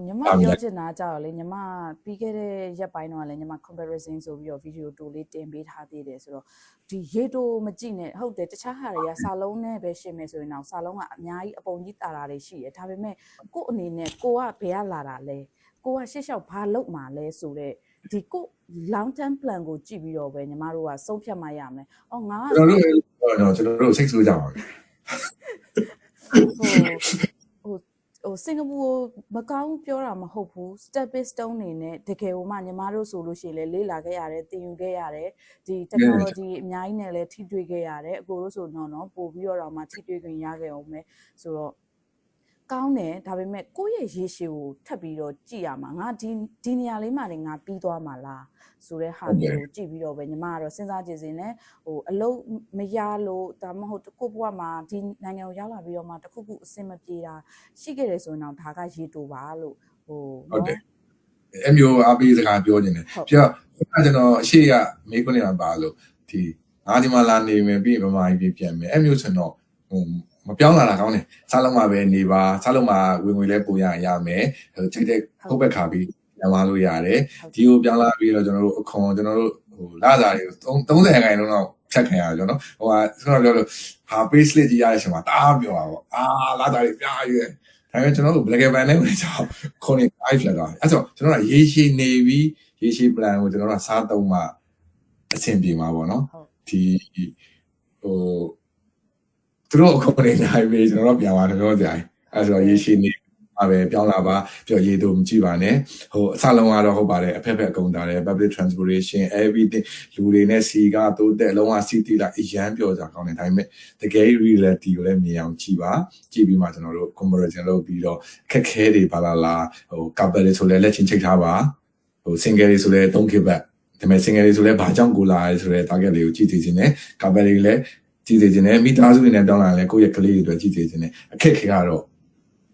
ညီမပြောချင်တာကြောက်လေညီမပြီးခဲ့တဲ့ရက်ပိုင်းတော့လည်းညီမ comparison ဆိုပြီးတော့ video တိုလေးတင်ပေးထားသေးတယ်ဆိုတော့ဒီရေတိုမကြည့်နဲ့ဟုတ်တယ်တခြားဟာတွေကစာလုံးနဲ့ပဲရှင်းမယ်ဆိုရင်တော့စာလုံးကအများကြီးအပုံကြီးတာတာတွေရှိတယ်ဒါပေမဲ့ကို့အနေနဲ့ကိုကဘယ်ကလာတာလဲကိုကရှေ့လျှောက်ဘာလုပ်မှာလဲဆိုတော့ဒီကို long term plan ကိုကြည့်ပြီးတော့ပဲညီမတို့ကဆုံးဖြတ်မှရမယ်။အော်ငါကကျွန်တော်တို့စိတ်ဆိုးကြပါမယ်။စင်ကာပူမကောင်းပြောတာမဟုတ်ဘူး stepping stone နေနဲ့တကယ်ကိုမှညီမတို့ဆိုလို့ရှိရင်လေလေ့လာခဲ့ရတယ်သင်ယူခဲ့ရတယ်ဒီ technology အများကြီးနဲ့လည်းထိတွေ့ခဲ့ရတယ်အကိုတို့ဆိုတော့ပို့ပြီးတော့မှထိတွေ့ခွင့်ရခဲ့အောင်မယ်ဆိုတော့ကောင်းတယ်ဒါပေမဲ့ကိုယ့်ရဲ့ရေရှည်ကိုထပ်ပြီးတော့ကြည့်ရမှာငါဒီနေရာလေးမှာငါပြီးသွားမှာလားဆိုတဲ့ဟာမျိုးကိုကြည့်ပြီးတော့ပဲညီမကတော့စဉ်းစားကြည့်စင်နဲ့အလုံးမရလို့ဒါမှမဟုတ်ကိုယ့်ဘဝမှာဒီနိုင်ငံကိုရောက်လာပြီးတော့မှတခုခုအဆင်မပြေတာရှိခဲ့တယ်ဆိုရင်တော့ဒါကရေတိုပါလို့ဟုတ်တယ်အမျိုးအပေးစကားပြောနေတယ်ပြီးတော့ကျွန်တော်အရှိကမေးခွန်းနေတာပါလို့ဒီငါဒီမှာလာနေမယ်ပြီးဗမာပြည်ပြန်မယ်အမျိုးဆိုတော့မပြောင်းလာတာကောင်းတယ်စားလုံးမှာပဲနေပါစားလုံးမှာဝင်ငွေလဲပိုရမယ်ချိန်တဲ့ဟုတ်ဘက်ခါပြီးပြန်လာလို့ရတယ်ဒီကိုပြောင်းလာပြီးတော့ကျွန်တော်တို့အခွန်ကျွန်တော်တို့လာစားတွေ30ခိုင်လုံးတော့ဖြတ်ခံရကြနော်ဆိုတော့ပြောလို့ဟာ pay slip ကြီးရတဲ့အချိန်မှာတအားပြောတာပေါ့လာစားတွေပြားရွယ်ဒါပေမဲ့ကျွန်တော်တို့ black and white နဲ့ဝင်ကြအောင်ခွန်နေ live လာတာအဲ့ဆိုကျွန်တော်ကရေရှည်နေပြီးရေရှည် plan ကိုကျွန်တော်ကစားသုံးမှအဆင်ပြေမှာပေါ့နော်ဒီသူတို့အခုနေနိုင်ပြီကျွန်တော်တို့ပြန်သွားတယ်ပြောကြတယ်အဲဆိုရေရှည်နေပါပဲပြောင်းလာပါပြောရေတို့မကြည့်ပါနဲ့အစလုံးကတော့ဟုတ်ပါတယ်အဖက်ဖက်အကုန်တာတယ် public transportation everything လူတွေနဲ့စီကတိုးတက်လုံးဝစီတီလာအရန်ပြောကြကောင်းတယ်ဒါပေမဲ့တကယ် reality ကိုလည်းမြင်အောင်ကြည့်ပါကြည့်ပြီးမှကျွန်တော်တို့ comparison လုပ်ပြီးတော့ခက်ခဲတွေပါလားcouple တွေဆိုလဲလက်ချင်းချိတ်ထားပါ single တွေဆိုလဲdon't give back ဒါပေမဲ့ single တွေဆိုလဲဘာကြောင့်ကိုလာရဲဆိုတဲ့ target တွေကိုကြည့်သိခြင်းနဲ့ couple တွေလည်းကြည့်သေးခြင်းနဲ့မိသားစုတွေနဲ့တောင်းလာလဲကိုယ့်ရဲ့ကလေးတွေအတွက်ကြည့်သေးခြင်းနဲ့အခက်ခဲကတော့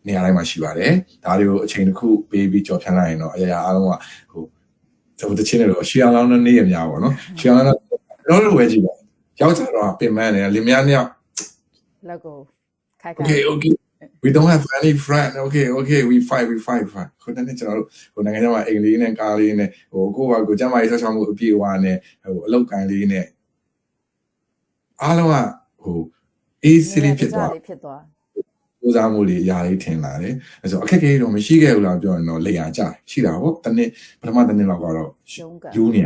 နေရာတိုင်းမှာရှိပါတယ်ဒါတွေကိုအချိန်တစ်ခုပေးပြီးကြော်ဖြန်းလိုက်ရင်တော့အရာအားလုံးကတချင်းတွေတော့ရှီအောင်လောင်းနေရများပါတော့ရှီအောင်လောင်းတော့ဝဲကြည့်ပါရောက်ကြတော့ပင်မနဲ့လင်မယားနှစ်ယောက် လက်ကိုခိုက် Okay we don't have any friend okay we fight ခုနကကျွန်တော်တို့ဟိုနိုင်ငံခြားမှာအိမ်လေးနဲ့ကားလေးနဲ့ဟိုကိုယ့်ဘာကိုကျမကြီးဆောက်ရှောက်မှုအပြည့်အဝနဲ့ဟိုအလောက်ကန်လေးနဲ့အားလုံးကဟိုအေးစစ်လေးဖြစ်သွားကိုစားမှုလေးအရာလေးထင်လာတယ်အဲဆိုအခက်အခဲတော့မရှိခဲ့ဘူးလားပြောရင်တော့လေယာကြရှိတာပေါ့တနေ့ပထမတနေ့လောက်ကတော့ယူနေ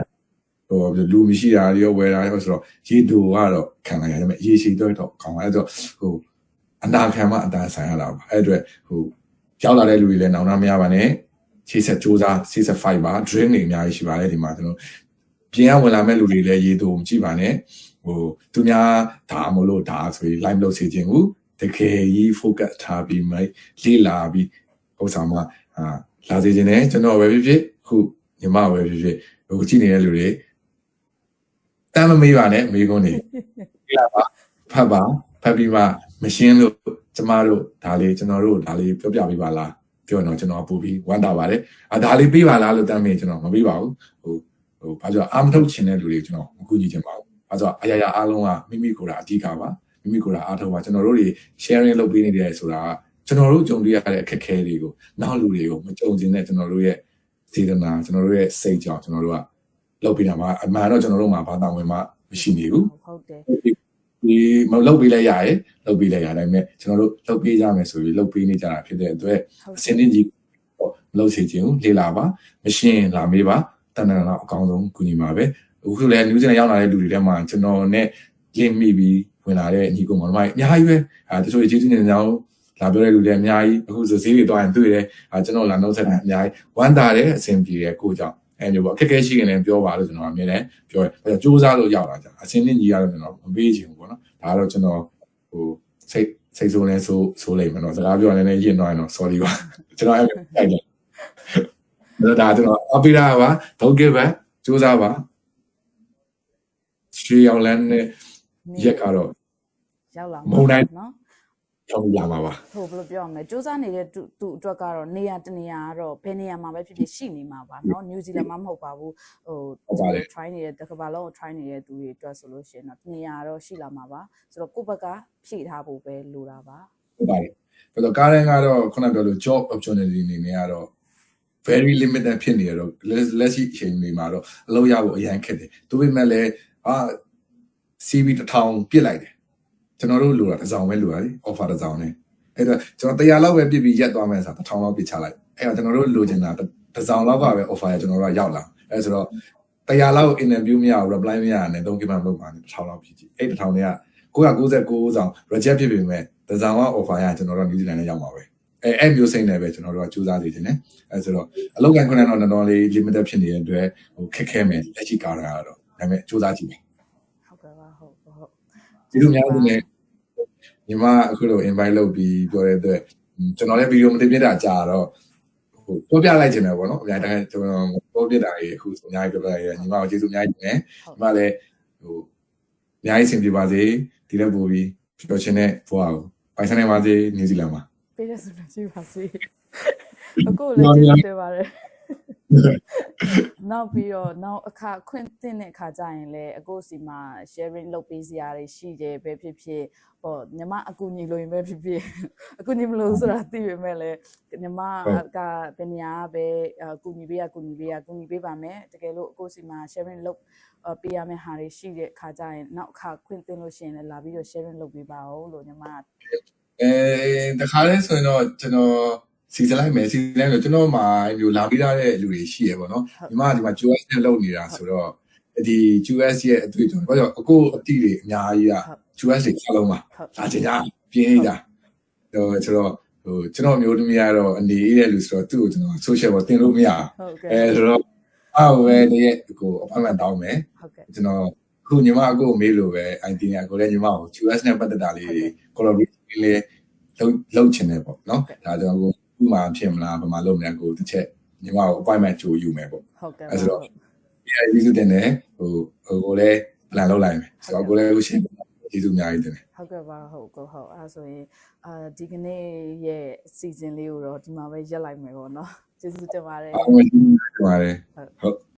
ဟိုလူမရှိတာရောဝယ်တာရောဆိုတော့ရေတူကတော့ခံလိုက်ရတယ်ရေရှိတော့ခေါင်းအဲ့ဆိုဟိုအနာခံမှအတန်းဆိုင်ရတာပါအဲ့အတွက်ဟိုရောက်လာတဲ့လူတွေလည်းနောင်တမရပါနဲ့ခြေဆက်စူးစမ်းခြေဆက် fight ပါ drink တွေအများကြီးရှိပါတယ်ဒီမှာကျွန်တော်ပြင်ရဝင်လာမဲ့လူတွေလည်းရေတူမကြည့်ပါနဲ့ဟိုသူများဒါမလို့ဒါဆိုပြီး live လုပ်စေခြင်းကိုတကယ်ကြီး focus ထားပြီးမှလေ့လာပြီးဟိုဆောင်မှာလာစေခြင်းနဲ့ကျွန်တော်ပဲဖြစ်ဖြစ်ခုညီမပဲဖြစ်ဖြစ်ဟိုကြည့်နေတဲ့လူတွေတမ်းမမေးပါနဲ့မေးခွန်းတွေလေ့လာပါဖတ်ပြီးမှမရှင်းလို့ကျမတို့ဒါလေးကျွန်တော်တို့ဒါလေးပြောပြပေးပါလားပြောတော့ကျွန်တော်ပို့ပြီးဝမ်းသာပါတယ်ဒါလေးပေးပါလားလို့တမ်းမေးကျွန်တော်မပေးပါဘူးဟိုဘာကြောင့်အာမထုတ်ချင်တဲ့လူတွေကျွန်တော်မကူညီချင်ပါဘူးဘာကြောင့်အရာရာအားလုံးကမိမိကိုယ်တာအဓိကပါမိမိကိုယ်တာအားထုတ်ပါကျွန်တော်တို့တွေ sharing လုပ်ပေးနေတယ်ဆိုတာကျွန်တော်တို့ကြုံတွေ့ရတဲ့အခက်အခဲတွေကိုနောက်လူတွေကိုမကြုံကျင်တဲ့ကျွန်တော်တို့ရဲ့စေတနာကျွန်တော်တို့ရဲ့စိတ်ကြောင့်ကျွန်တော်တို့ကလုပ်ပေးတာမှာအမှန်တော့ကျွန်တော်တို့မှာဘာသာဝင်မှမရှိနေဘူးဟုတ်တယ်ဒီမလုပ်ပေးလိုက်ရရင်လုပ်ပေးလိုက်ရတိုင်းမဲ့ကျွန်တော်တို့လုပ်ပေးကြမယ်ဆိုပြီးလုပ်ပေးနေကြတာဖြစ်တဲ့အတွက်အစင်းကြီးပေါ့မလုပ်စေချင်ဘူးလေ့လာပါမရှင်းလာမေးပါတန်တန်တော့အကောင်းဆုံးကူညီပါပဲအခုလည်း new zealand ရောက်လာတဲ့လူတွေထဲမှာကျွန်တော်နဲ့လင့်မိပြီးဝင်လာတဲ့ညီကောင်မောင်မိုင်းအများကြီးပဲတချို့ကျေးဇူးတင်ကြအောင်လာပြောတဲ့လူတွေအများကြီးအခုဆိုဈေးတွေတွားရင်တွေ့တယ်ကျွန်တော်လာနှုတ်ဆက်တာအများကြီးဝမ်းသာတဲ့အဆင်ပြေတဲ့ကိုကြောင့်အဲ့လိုပေါ့အခက်အခဲရှိရင်လည်းပြောပါလို့ကျွန်တော်အမြဲတမ်းပြောတယ်။စူးစမ်းလို့ရောက်လာကြ။အစင်းနဲ့ညီရတော့ကျွန်တော်မပေးချင်ဘူးပေါ့နော်။ဒါကတော့ကျွန်တော်ဟိုစိတ်ဆိုးနေဆိုးလိမ့်မယ်နော်။စကားပြောရင်လည်းရင်တော့ရင်တော့ sorry ပါ။ကျွန်တော်အဲ့လိုတိုက်တယ်။ဒါကျွန်တော်အပိရာပါ don't give back စူးစမ်းပါ။ရွှေရောင်လန်းနဲ့ရက်ကတော့ရောက်လာမုံတိုင်းနော်ရောက်လာမှာပါဟိုဘယ်လိုပြောရမလဲစူးစမ်းနေတဲ့သူအတွက်ကတော့နေရာတနေရာကတော့ဘယ်နေရာမှာပဲဖြစ်ဖြစ်ရှိနေမှာပါเนาะ New Zealand မှာမဟုတ်ပါဘူးဟို try နေတဲ့တကဘာလုံးကို try နေတဲ့သူတွေအတွက်ဆိုလို့ရှိရင်တော့တနေရာတော့ရှိလာမှာပါဆိုတော့ကိုယ့်ဘက်ကဖြည့်ထားဖို့ပဲလိုတာပါဟုတ်ပါတယ်ဆိုတော့ကားရန်ကတော့ခုနပြောလို့ job opportunity နေနေကတော့ very limited ဖြစ်နေတော့လက်ရှိအချိန်တွေမှာတော့အလုပ်ရဖို့အရန်ခက်တယ်သူပေမဲ့လည်းCV 1000ပြစ်လိုက်တယ်ကျွန်တော်တို့လိုတာတစ်စောင်ပဲလိုတာလေ offer တစ်စောင်နဲ့အဲ့တော့ကျွန်တော်100လောက်ပဲပြစ်ပြီးရက်သွားမယ်ဆိုတာ1000လောက်ပြစ်ချလိုက်အဲ့တော့ကျွန်တော်တို့လိုချင်တာတစ်စောင်လောက်ကပဲ offer ရကျွန်တော်တို့ကရောက်လာအဲ့ဆိုတော့100လောက် interview မရဘူး reply မရနဲ့3 kilometer လောက်ပါနဲ့1000လောက်ပြစ်ကြည့်အဲ့1000တွေက999ဆောင် reject ဖြစ်ပြီမဲ့တစ်စောင်က offer ရကျွန်တော်တို့ New Zealand နဲ့ရောက်မှာပဲအဲ့မျိုးစိတ်နဲ့ပဲကျွန်တော်တို့ကစူးစမ်းနေတယ်အဲ့ဆိုတော့အလုပ်ကိုင်ခွင့်တော့တော်တော်လေး limited ဖြစ်နေတဲ့အတွက်ဟိုခက်ခဲမယ်လက်ရှိကားတာကတော့ဒါပေမဲ့စူးစမ်းကြည့်မယ်ဟုတ်ကဲ့ပါဟုတ်ဒီလိုများနေညီမအခုလို invite လုပ်ပြီးပြောတဲ့အတွက်ကျွန်တော်လည်းဗီဒီယိုမတင်ပြတာကြာတော့ဟိုပြောပြလိုက်ခြင်းပဲပေါ့နော်အများတိုင်းကျွန်တော်ပြောပြတာကြီးအခုအများကြီးပြောပြရတယ်ညီမကိုကျေးဇူးအများကြီးတင်တယ်ညီမလည်းဟိုအများကြီးဆင်ပြေပါစေဒီလည်းပို့ပြီးပြောချင်တဲ့ဘဝကိုပိုင်ဆိုင်နိုင်ပါစေနယူးဇီလန်မှာပေးရစုကြည့်ပါစေအခုလည်းကျေးဇူးတင်ပါတယ်နောက်ပြီးတော့နောက်အခါခွင့်တင်တဲ့အခါကျရင်လည်းအခုစီမှာ sharing လုပ်ပေးစရာတွေရှိတယ်ပဲဖြစ်ဖြစ်ဟောညီမအကူညီလို့ရင်ပဲဖြစ်ဖြစ်အကူညီမလို့ဆိုတာသိပေမဲ့လည်းညီမကဘယ်နေရာပဲကူညီပေးပါမယ်တကယ်လို့အခုစီမှာ sharing လုပ်ပေးရမယ့်ဟာတွေရှိတဲ့အခါကျရင်နောက်အခါခွင့်တင်လို့ရှိရင်လည်းလာပြီးတော့ sharing လုပ်ပေးပါဦးလို့ညီမတခါလဲဆိုရင်တော့ကျွန်တော်စီစဉ်လိုက်မယ်စီစဉ်လိုက်လို့ကျွန်တော်မှမျိုးလာပြီးသားတဲ့လူတွေရှိရပေါ့နော်ဒီမှာUS နဲ့လုပ်နေတာဆိုတော့ဒီ US ရဲ့အတွေ့အကြုံဘာကြောင့်အခုအတိတွေအများကြီးက US တွေအားလုံးပါလာချင်ကြပြင်းနေတာဆိုတော့ဟိုကျွန်တော်မျိုးသမီးကတော့အနေတဲ့လူဆိုတော့သူ့ကိုကျွန်တော် social ပေါ်တင်လို့မရဆိုတော့ဝယ်တဲ့ကို appointment တောင်းမယ်ကျွန်တော်ခုညီမအခုမေးလို့ပဲ ID နဲ့ကိုလည်းညီမကို US နဲ့ပတ်သက်တာလေး collaboration လေးလုပ်ချင်တယ်ပေါ့နော်ဒါကြောင့်ကိုဥမာဖြစ်မလားဘာမှလုပ်မလဲကိုတစ်ချက်ညီမကို appointment ကြိုယူမယ်ပေါ့အဲဆိုတော့ဒီစုတင်တယ်ဟိုကိုလည်း plan လုပ်လိုက်မယ်ဆိုတော့ကိုလည်းအခုရှင်းကျေးဇူးအများကြီးတင်တယ်ဟုတ်ကဲ့ပါဟုတ်အဲဆိုရင်ဒီကနေ့ရဲ့ season လေးကိုတော့ဒီမှာပဲရက်လိုက်မယ်ပေါ့နော်ကျေးဇူးတင်ပါတယ်ဟုတ်